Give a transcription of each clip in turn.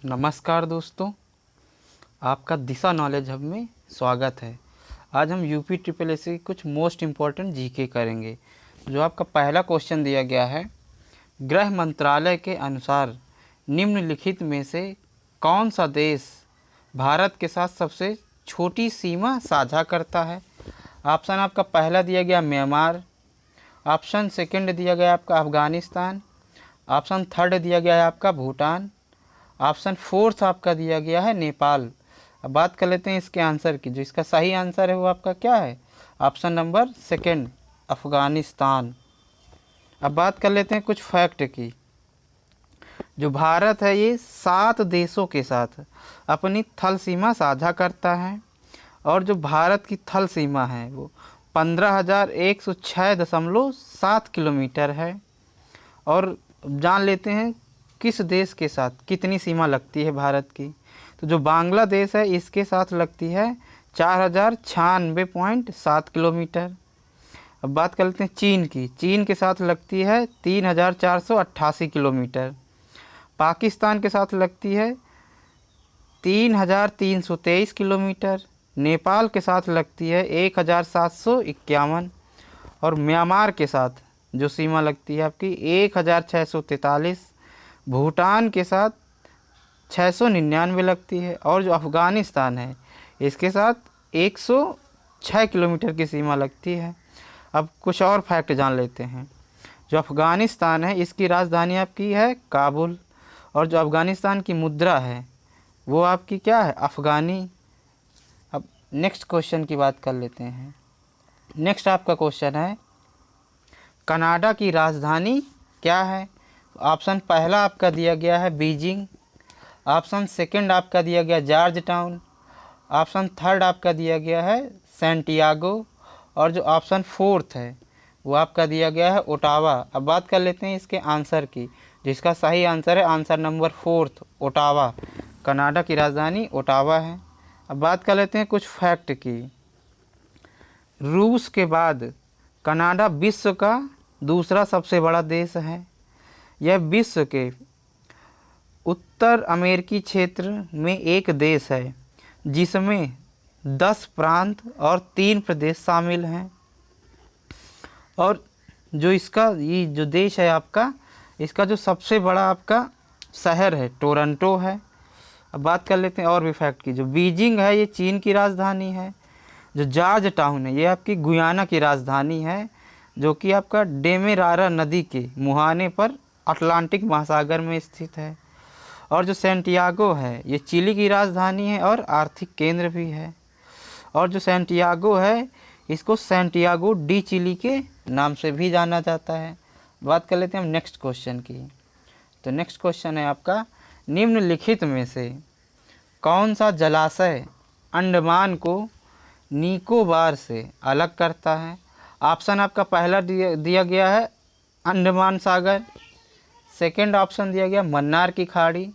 नमस्कार दोस्तों, आपका दिशा नॉलेज हब में स्वागत है। आज हम यूपी ट्रिपल एस की कुछ मोस्ट इम्पॉर्टेंट जीके करेंगे। जो आपका पहला क्वेश्चन दिया गया है, गृह मंत्रालय के अनुसार निम्नलिखित में से कौन सा देश भारत के साथ सबसे छोटी सीमा साझा करता है। ऑप्शन आपका पहला दिया गया म्यांमार, ऑप्शन सेकंड दिया गया आपका अफ़गानिस्तान, ऑप्शन थर्ड दिया गया है आपका भूटान, ऑप्शन फोर्थ आपका दिया गया है नेपाल। अब बात कर लेते हैं इसके आंसर की। जो इसका सही आंसर है वो आपका क्या है? Option number second, Afghanistan. अब बात कर लेते हैं कुछ फैक्ट की। जो भारत है ये 7 देशों के साथ अपनी थल सीमा साझा करता है, और जो भारत की थल सीमा है वो 15,106.7 किलोमीटर है। और जान लेते हैं किस देश के साथ कितनी सीमा लगती है भारत की। तो जो बांग्लादेश है इसके साथ लगती है 4,096.7 किलोमीटर। अब बात कर लेते हैं चीन की। चीन के साथ लगती है 3,488 किलोमीटर। पाकिस्तान के साथ लगती है 3,323 किलोमीटर। नेपाल के साथ लगती है 1,751। और म्यांमार के साथ जो सीमा लगती है आपकी 1,643। भूटान के साथ 699 लगती है। और जो अफ़गानिस्तान है इसके साथ 106 किलोमीटर की सीमा लगती है। अब कुछ और फैक्ट जान लेते हैं। जो अफ़गानिस्तान है इसकी राजधानी आपकी है काबुल, और जो अफ़गानिस्तान की मुद्रा है वो आपकी क्या है? अफ़गानी। अब नेक्स्ट क्वेश्चन की बात कर लेते हैं। नेक्स्ट आपका क्वेश्चन है, कनाडा की राजधानी क्या है? ऑप्शन पहला आपका दिया गया है बीजिंग, ऑप्शन सेकंड आपका दिया गया जॉर्ज टाउन, ऑप्शन थर्ड आपका दिया गया है सैंटियागो, और जो ऑप्शन फोर्थ है वो आपका दिया गया है ओटावा। अब बात कर लेते हैं इसके आंसर की। जिसका सही आंसर है answer number fourth, Ottawa. Canada की राजधानी ओटावा है। अब बात कर लेते हैं कुछ फैक्ट की। रूस के बाद कनाडा विश्व का दूसरा सबसे बड़ा देश है। यह विश्व के उत्तर अमेरिकी क्षेत्र में एक देश है जिसमें 10 प्रांत और 3 प्रदेश शामिल हैं। और जो इसका ये जो देश है आपका, इसका जो सबसे बड़ा आपका शहर है टोरंटो है। अब बात कर लेते हैं और भी फैक्ट की। जो बीजिंग है ये चीन की राजधानी है। जो जॉर्ज टाउन है ये आपकी गुयाना की राजधानी है, जो कि आपका डेमेरारा नदी के मुहाने पर अटलांटिक महासागर में स्थित है। और जो सैंटियागो है ये चिली की राजधानी है और आर्थिक केंद्र भी है। और जो सैंटियागो है इसको सैंटियागो डी चिली के नाम से भी जाना जाता है। बात कर लेते हैं हम नेक्स्ट क्वेश्चन की। तो नेक्स्ट क्वेश्चन है आपका, निम्नलिखित में से कौन सा जलाशय अंडमान को निकोबार से अलग करता है? ऑप्शन आपका पहला दिया गया है अंडमान सागर, सेकंड ऑप्शन दिया गया मन्नार की खाड़ी,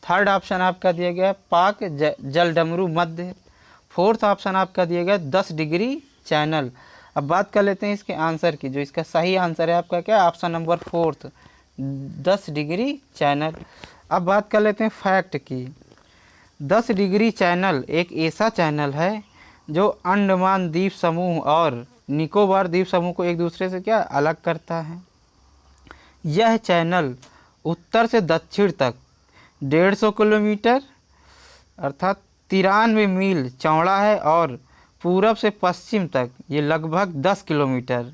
थर्ड ऑप्शन आपका दिया गया पाक जलडमरू मध्य, फोर्थ ऑप्शन आपका दिया गया 10 डिग्री चैनल। अब बात कर लेते हैं इसके आंसर की। जो इसका सही आंसर है आपका क्या? Option number fourth, 10 degree channel. अब बात कर लेते हैं फैक्ट की। 10 डिग्री चैनल एक ऐसा चैनल है जो अंडमान द्वीप समूह और निकोबार द्वीप समूह को एक दूसरे से क्या अलग करता है। यह चैनल उत्तर से दक्षिण तक 150 किलोमीटर अर्थात 93 मील चौड़ा है, और पूरब से पश्चिम तक ये लगभग 10 किलोमीटर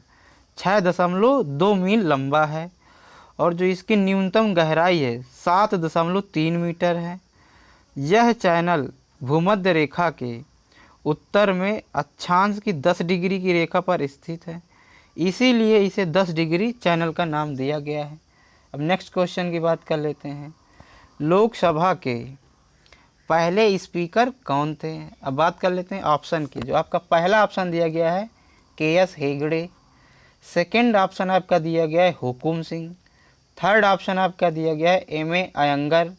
6.2 मील लंबा है। और जो इसकी न्यूनतम गहराई है 7.3 मीटर है। यह चैनल भूमध्य रेखा के उत्तर में अक्षांश की 10 डिग्री की रेखा पर स्थित है, इसीलिए इसे 10 डिग्री चैनल का नाम दिया गया है। अब नेक्स्ट क्वेश्चन की बात कर लेते हैं। लोकसभा के पहले स्पीकर कौन थे? अब बात कर लेते हैं ऑप्शन की। जो आपका पहला ऑप्शन दिया गया है के.एस. हेगड़े, सेकंड ऑप्शन आपका दिया गया है हुकुम सिंह, थर्ड ऑप्शन आपका दिया गया है एम.ए. अयंगर,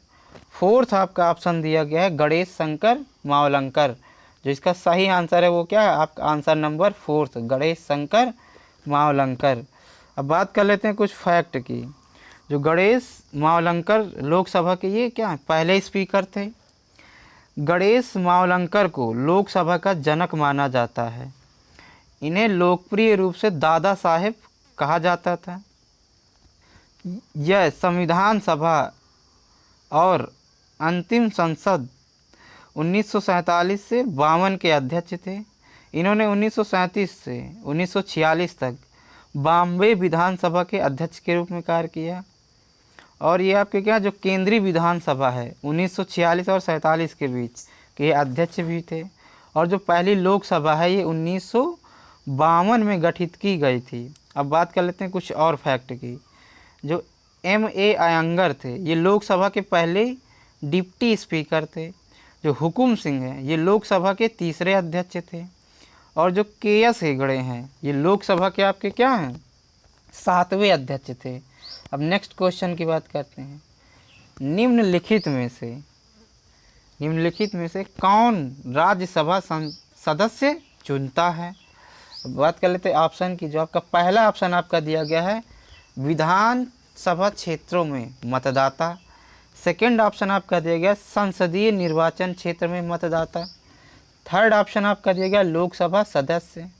फोर्थ आपका ऑप्शन दिया गया है गणेश शंकर मावलंकर। जो इसका सही आंसर है वो क्या है? आपका answer number fourth, Ganesh Shankar Mavalankar. अब बात कर लेते हैं कुछ फैक्ट की। जो गणेश मावलंकर लोकसभा के ये क्या पहले स्पीकर थे। गणेश मावलंकर को लोकसभा का जनक माना जाता है। इन्हें लोकप्रिय रूप से दादा साहेब कहा जाता था। यह संविधान सभा और अंतिम संसद 1947 से 52 के अध्यक्ष थे। इन्होंने 1937 से 1946 तक बॉम्बे विधानसभा के अध्यक्ष के रूप में कार्य किया। और ये आपके क्या जो केंद्रीय विधानसभा है 1946 और 47 के बीच के अध्यक्ष भी थे। और जो पहली लोकसभा है ये 1952 में गठित की गई थी। अब बात कर लेते हैं कुछ और फैक्ट की। जो M.A. अयंगर थे ये लोकसभा के पहले डिप्टी स्पीकर थे। जो हुकुम सिंह हैं ये लोकसभा के तीसरे अध्यक्ष थे। और जो K.S. हेगड़े हैं ये लोकसभा के आपके क्या हैं 7वें अध्यक्ष थे। अब नेक्स्ट क्वेश्चन की बात करते हैं। निम्नलिखित में से कौन राज्यसभा सदस्य चुनता है। अब बात कर लेते हैं ऑप्शन की। जो आपका पहला ऑप्शन आपका दिया गया है विधानसभा क्षेत्रों में मतदाता। सेकंड ऑप्शन आपका दिया गया संसदीय निर्वाचन क्षेत्र में मतदाता। थर्ड ऑप्शन आपका दिया गया लोकसभा सदस्य।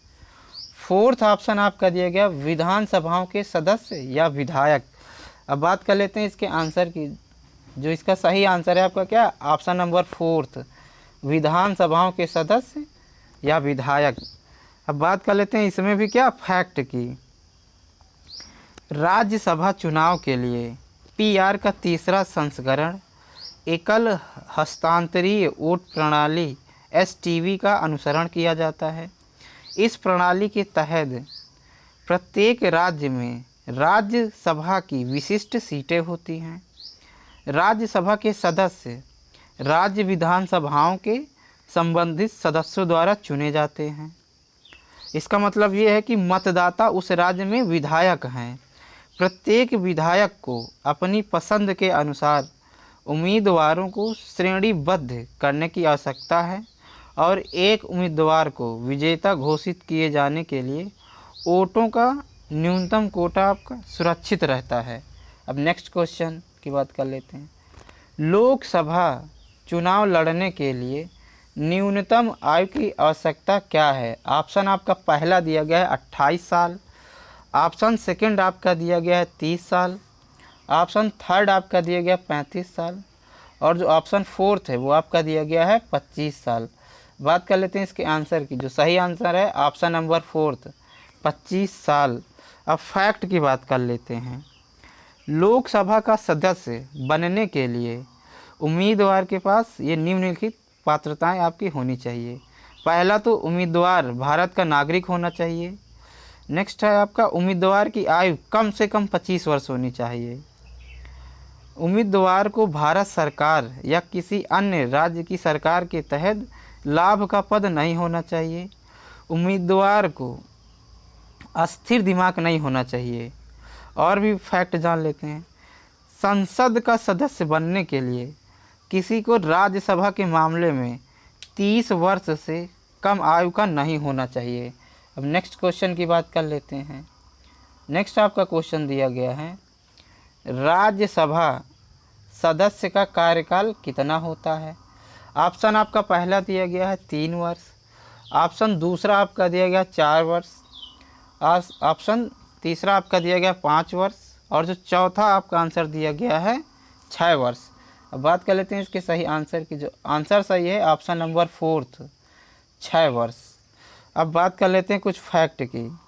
फोर्थ ऑप्शन आपका दिया गया विधानसभाओं के सदस्य या विधायक। अब बात कर लेते हैं इसके आंसर की। जो इसका सही आंसर है आपका क्या ऑप्शन नंबर फोर्थ विधानसभाओं के सदस्य या विधायक। अब बात कर लेते हैं इसमें भी क्या फैक्ट की। राज्यसभा चुनाव के लिए PR का तीसरा संस्करण एकल हस्तांतरीय वोट प्रणाली STV का अनुसरण किया जाता है। इस प्रणाली के तहत प्रत्येक राज्य में राज्यसभा की विशिष्ट सीटें होती हैं। राज्यसभा के सदस्य राज्य विधानसभाओं के संबंधित सदस्यों द्वारा चुने जाते हैं। इसका मतलब ये है कि मतदाता उस राज्य में विधायक हैं। प्रत्येक विधायक को अपनी पसंद के अनुसार उम्मीदवारों को श्रेणीबद्ध करने की आवश्यकता है और एक उम्मीदवार को विजेता घोषित किए जाने के लिए वोटों का न्यूनतम कोटा आपका सुरक्षित रहता है। अब नेक्स्ट क्वेश्चन की बात कर लेते हैं। लोकसभा चुनाव लड़ने के लिए न्यूनतम आयु की आवश्यकता क्या है। ऑप्शन आपका पहला दिया गया है 28 साल। ऑप्शन सेकंड आपका दिया गया है 30 साल। ऑप्शन थर्ड आपका दिया गया 35 साल। और जो ऑप्शन फोर्थ है वो आपका दिया गया है 25 साल। बात कर लेते हैं इसके आंसर की। जो सही आंसर है ऑप्शन नंबर फोर्थ 25 साल। अब फैक्ट की बात कर लेते हैं। लोकसभा का सदस्य बनने के लिए उम्मीदवार के पास ये निम्नलिखित पात्रताएं आपकी होनी चाहिए। पहला तो उम्मीदवार भारत का नागरिक होना चाहिए। नेक्स्ट है आपका उम्मीदवार की आयु कम से कम 25 वर्ष होनी चाहिए। उम्मीदवार को भारत सरकार या किसी अन्य राज्य की सरकार के तहत लाभ का पद नहीं होना चाहिए। उम्मीदवार को अस्थिर दिमाग नहीं होना चाहिए। और भी फैक्ट जान लेते हैं। संसद का सदस्य बनने के लिए किसी को राज्यसभा के मामले में 30 वर्ष से कम आयु का नहीं होना चाहिए। अब नेक्स्ट क्वेश्चन की बात कर लेते हैं। नेक्स्ट आपका क्वेश्चन दिया गया है राज्यसभा सदस्य का कार्यकाल कितना होता है। ऑप्शन आपका पहला दिया गया है 3 वर्ष। ऑप्शन दूसरा आपका दिया गया 4 वर्ष। ऑप्शन तीसरा आपका दिया गया 5 वर्ष। और जो चौथा आपका आंसर दिया गया है 6 वर्ष। अब बात कर लेते हैं इसके सही आंसर की। जो आंसर सही है ऑप्शन नंबर फोर्थ 6 वर्ष। अब बात कर लेते हैं कुछ फैक्ट की।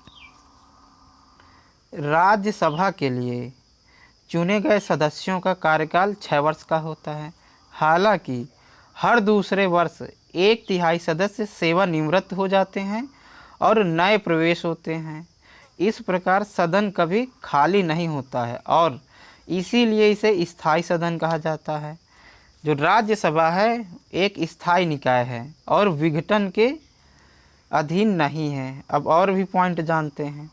राज्यसभा के लिए चुने गए सदस्यों का कार्यकाल 6 वर्ष का होता है। हालांकि हर दूसरे वर्ष 1/3 सदस्य सेवानिवृत्त हो जाते हैं और नए प्रवेश होते हैं। इस प्रकार सदन कभी खाली नहीं होता है और इसीलिए इसे स्थायी सदन कहा जाता है। जो राज्यसभा है एक स्थायी निकाय है और विघटन के अधीन नहीं है। अब और भी पॉइंट जानते हैं।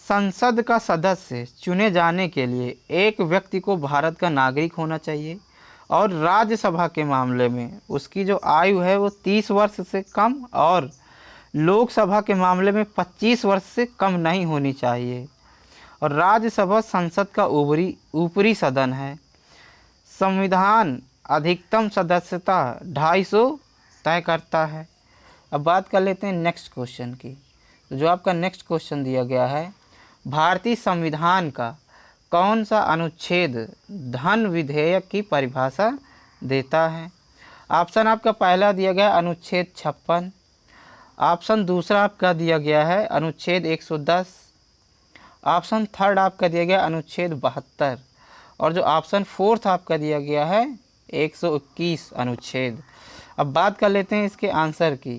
संसद का सदस्य चुने जाने के लिए एक व्यक्ति को भारत का नागरिक होना चाहिए और राज्यसभा के मामले में उसकी जो आयु है वो 30 वर्ष से कम और लोकसभा के मामले में 25 वर्ष से कम नहीं होनी चाहिए। और राज्यसभा संसद का ऊपरी सदन है। संविधान अधिकतम सदस्यता 250 तय करता है। अब बात कर लेते हैं नेक्स्ट क्वेश्चन की। तो जो आपका नेक्स्ट क्वेश्चन दिया गया है, भारतीय संविधान का कौन सा अनुच्छेद धन विधेयक की परिभाषा देता है? ऑप्शन आपका पहला दिया गया अनुच्छेद 56, ऑप्शन दूसरा आपका दिया गया है अनुच्छेद 110, ऑप्शन थर्ड आपका दिया गया अनुच्छेद 72 और जो ऑप्शन फोर्थ आपका दिया गया है 121 अनुच्छेद। अब बात कर लेते हैं इसके आंसर की।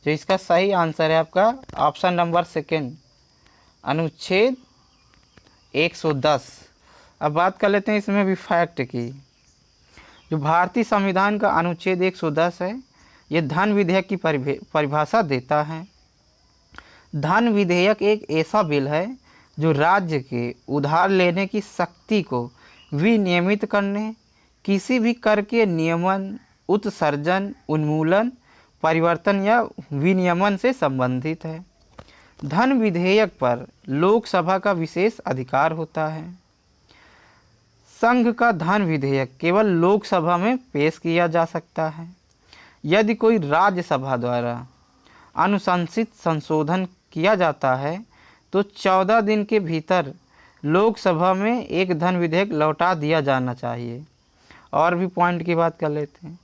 जो इसका सही आंसर है आपका ऑप्शन नंबर सेकेंड अनुच्छेद 110। अब बात कर लेते हैं इसमें भी फैक्ट की। जो भारतीय संविधान का अनुच्छेद 110 है, ये धन विधेयक की परिभाषा देता है। धन विधेयक एक ऐसा बिल है जो राज्य के उधार लेने की शक्ति को विनियमित करने, किसी भी कर के नियमन, उत्सर्जन, उन्मूलन, परिवर्तन या विनियमन से संबंधित है। धन विधेयक पर लोकसभा का विशेष अधिकार होता है। संघ का धन विधेयक केवल लोकसभा में पेश किया जा सकता है। यदि कोई राज्यसभा द्वारा अनुशंसित संशोधन किया जाता है तो 14 दिन के भीतर लोकसभा में एक धन विधेयक लौटा दिया जाना चाहिए। और भी पॉइंट की बात कर लेते हैं।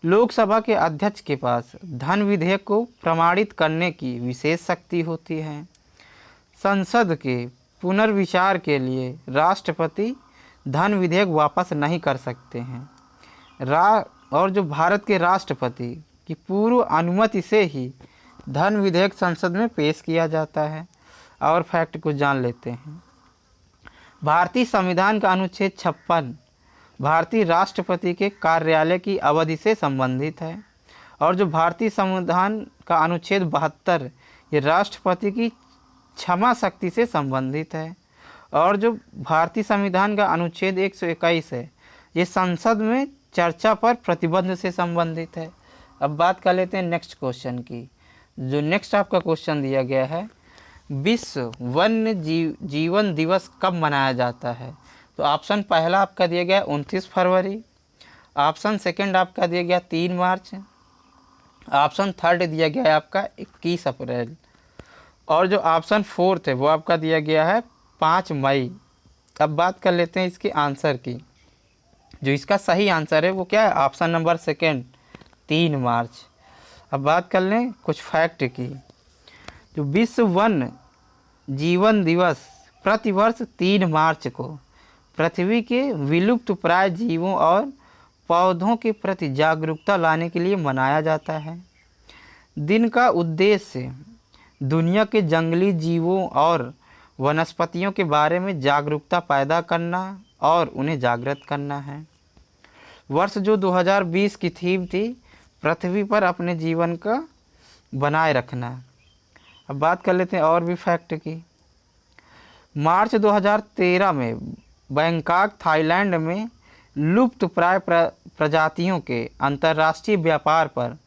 लोकसभा के अध्यक्ष के पास धन विधेयक को प्रमाणित करने की विशेष शक्ति होती है। संसद के पुनर्विचार के लिए राष्ट्रपति धन विधेयक वापस नहीं कर सकते हैं। और जो भारत के राष्ट्रपति की पूर्व अनुमति से ही धन विधेयक संसद में पेश किया जाता है। और फैक्ट को जान लेते हैं। भारतीय संविधान का अनुच्छेद 56 भारतीय राष्ट्रपति के कार्यालय की अवधि से संबंधित है। और जो भारतीय संविधान का अनुच्छेद 72 ये राष्ट्रपति की क्षमा शक्ति से संबंधित है। और जो भारतीय संविधान का अनुच्छेद 121 है, ये संसद में चर्चा पर प्रतिबंध से संबंधित है। अब बात कर लेते हैं नेक्स्ट क्वेश्चन की। जो नेक्स्ट आपका क्वेश्चन दिया गया है, विश्व वन्य जीवन दिवस कब मनाया जाता है? तो ऑप्शन पहला आपका दिया गया 29 फरवरी, ऑप्शन सेकंड आपका दिया गया 3 मार्च, ऑप्शन थर्ड दिया गया है आपका 21 अप्रैल और जो ऑप्शन फोर्थ है वो आपका दिया गया है 5 मई। अब बात कर लेते हैं इसके आंसर की। जो इसका सही आंसर है वो क्या है? ऑप्शन नंबर सेकंड 3 मार्च। अब बात कर लें कुछ फैक्ट की। जो विश्व वन्य जीवन दिवस प्रतिवर्ष 3 मार्च को पृथ्वी के विलुप्त प्राय जीवों और पौधों के प्रति जागरूकता लाने के लिए मनाया जाता है। दिन का उद्देश्य दुनिया के जंगली जीवों और वनस्पतियों के बारे में जागरूकता पैदा करना और उन्हें जागृत करना है। वर्ष जो 2020 की थीम थी, पृथ्वी पर अपने जीवन का बनाए रखना। अब बात कर लेते हैं और भी फैक्ट की। मार्च 2013 में बैंकॉक थाईलैंड में लुप्त प्राय प्रजातियों के अंतर्राष्ट्रीय व्यापार पर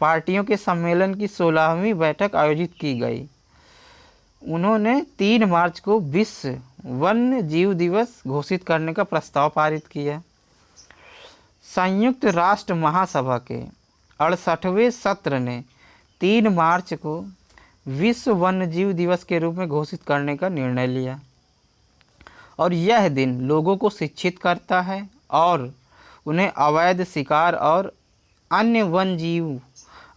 पार्टियों के सम्मेलन की 16वीं बैठक आयोजित की गई। उन्होंने 3 मार्च को विश्व वन्य जीव दिवस घोषित करने का प्रस्ताव पारित किया। संयुक्त राष्ट्र महासभा के 68वें सत्र ने 3 मार्च को विश्व वन्य जीव दिवस के रूप में घोषित करने का निर्णय लिया और यह दिन लोगों को शिक्षित करता है और उन्हें अवैध शिकार और अन्य वन्य जीव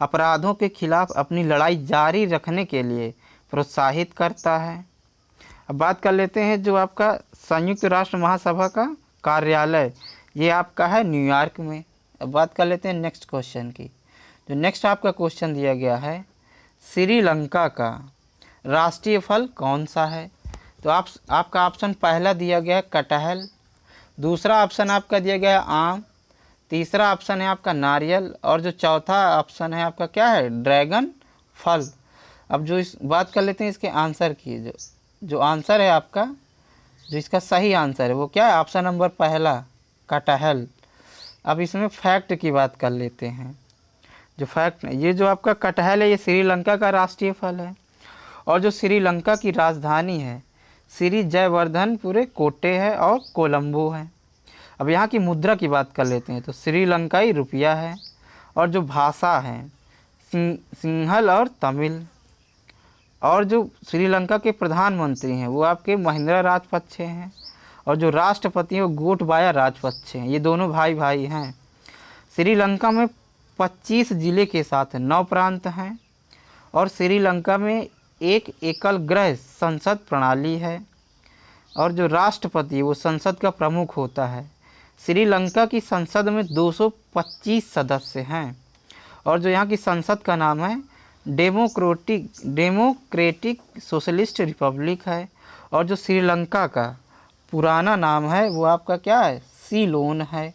अपराधों के खिलाफ अपनी लड़ाई जारी रखने के लिए प्रोत्साहित करता है। अब बात कर लेते हैं जो आपका संयुक्त राष्ट्र महासभा का कार्यालय, ये आपका है न्यूयॉर्क में। अब बात कर लेते हैं नेक्स्ट क्वेश्चन की। जो नेक्स्ट आपका क्वेश्चन दिया गया है, श्रीलंका का राष्ट्रीय फल कौन सा है? तो आपका ऑप्शन पहला दिया गया है कटहल, दूसरा ऑप्शन आपका दिया गया है आम, तीसरा ऑप्शन है आपका नारियल और जो चौथा ऑप्शन है आपका क्या है? ड्रैगन फल। अब जो इस बात कर लेते हैं इसके आंसर की। जो आंसर है आपका, जो इसका सही आंसर है वो क्या है? ऑप्शन नंबर पहला कटहल। अब इसमें फैक्ट की बात कर लेते हैं। जो फैक्ट, ये जो आपका कटहल है ये श्रीलंका का राष्ट्रीय फल है और जो श्रीलंका की राजधानी है श्री जयवर्धनपुरे कोटे है और कोलंबो है। अब यहाँ की मुद्रा की बात कर लेते हैं तो श्रीलंकाई रुपया है। और जो भाषा है सिंहल और तमिल। और जो श्रीलंका के प्रधानमंत्री हैं वो आपके महिंद्रा राजपक्षे हैं। और जो राष्ट्रपति हैं वो गोटबाया राजपक्षे हैं। ये दोनों भाई भाई हैं। श्रीलंका में 25 ज़िले के साथ 9 प्रांत हैं। और श्रीलंका में एक एकल गृह संसद प्रणाली है। और जो राष्ट्रपति वो संसद का प्रमुख होता है। श्रीलंका की संसद में 225 सदस्य हैं। और जो यहाँ की संसद का नाम है डेमोक्रेटिक सोशलिस्ट रिपब्लिक है। और जो श्रीलंका का पुराना नाम है वो आपका क्या है, सीलोन है।